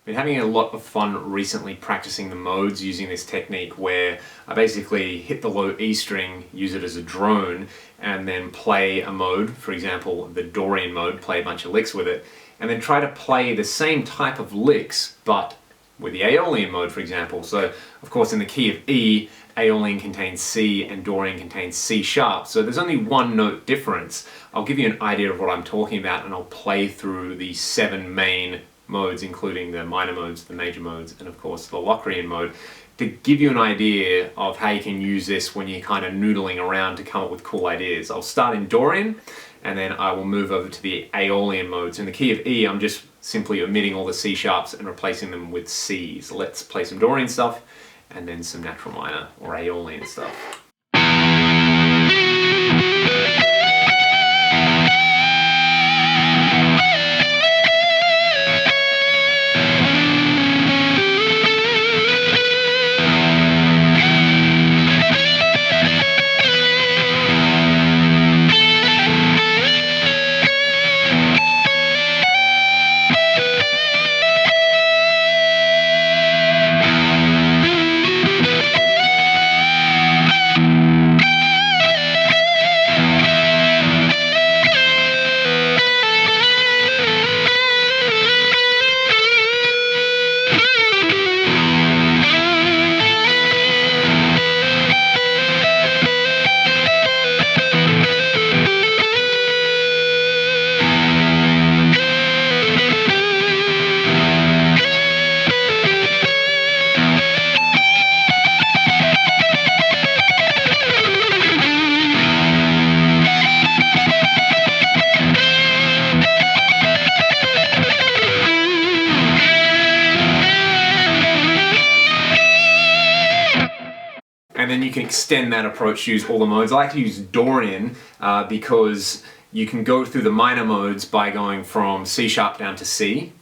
Been having a lot of fun recently practicing the modes using this technique where I basically hit the low E string, use it as a drone, and then play a mode, for example the Dorian mode, play a bunch of licks with it, and then try to play the same type of licks but with the Aeolian mode, for example. So of course in the key of E, Aeolian contains C and Dorian contains C sharp, so there's only one note difference. I'll give you an idea of what I'm talking about and I'll play through the 7 main modes, including the minor modes, the major modes, and of course the Locrian mode, to give you an idea of how you can use this when you're kind of noodling around to come up with cool ideas. I'll start in Dorian and then I will move over to the Aeolian modes. In the key of E, I'm just simply omitting all the C sharps and replacing them with Cs. Let's play some Dorian stuff and then some natural minor or Aeolian stuff. And then you can extend that approach to use all the modes. I like to use Dorian because you can go through the minor modes by going from C sharp down to C,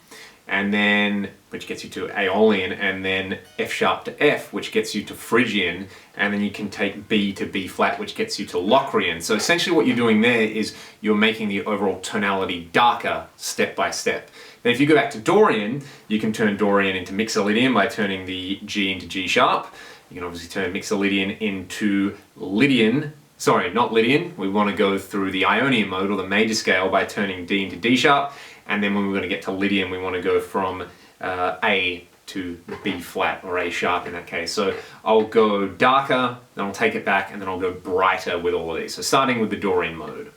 and then which gets you to Aeolian, and then F sharp to F, which gets you to Phrygian, and then you can take B to B flat, which gets you to Locrian. So essentially what you're doing there is you're making the overall tonality darker step by step. Then if you go back to Dorian, you can turn Dorian into Mixolydian by turning the G into G sharp. You can obviously turn Mixolydian into Lydian, sorry, not Lydian. We want to go through the Ionian mode or the major scale by turning D into D sharp, and then when we're going to get to Lydian, we want to go from A to B flat or A sharp in that case. So I'll go darker, then I'll take it back, and then I'll go brighter with all of these. So starting with the Dorian mode.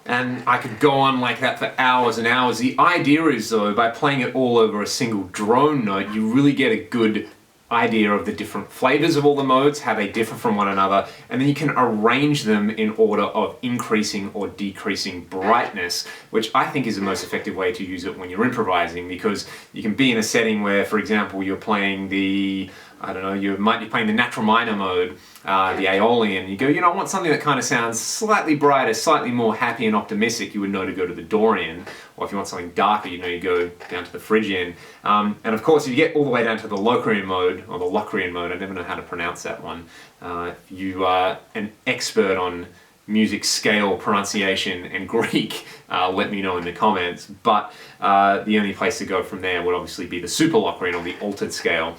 And I could go on like that for hours and hours. The idea is though, by playing it all over a single drone note, you really get a good idea of the different flavors of all the modes, how they differ from one another, and then you can arrange them in order of increasing or decreasing brightness, which I think is the most effective way to use it when you're improvising, because you can be in a setting where, for example, you're playing the, I don't know, you might be playing the natural minor mode, the Aeolian, you go, you know, I want something that kind of sounds slightly brighter, slightly more happy and optimistic, you would know to go to the Dorian. Or if you want something darker, you know, you go down to the Phrygian. And of course, if you get all the way down to the Locrian mode, or the Locrian mode, I never know how to pronounce that one. If you are an expert on music scale pronunciation and Greek, let me know in the comments. But the only place to go from there would obviously be the Super Locrian, or the altered scale,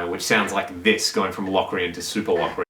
which sounds like this, going from Locrian to Super Locrian.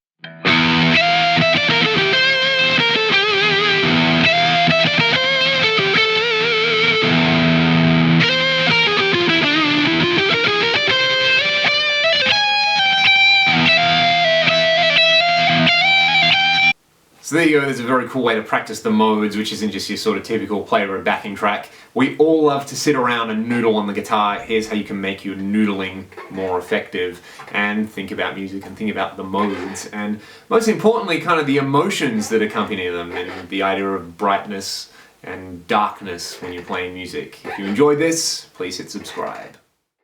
So there you go, there's a very cool way to practice the modes, which isn't just your sort of typical play or a backing track. We all love to sit around and noodle on the guitar. Here's how you can make your noodling more effective, and think about music and think about the modes, and most importantly, kind of the emotions that accompany them, and the idea of brightness and darkness when you're playing music. If you enjoyed this, please hit subscribe.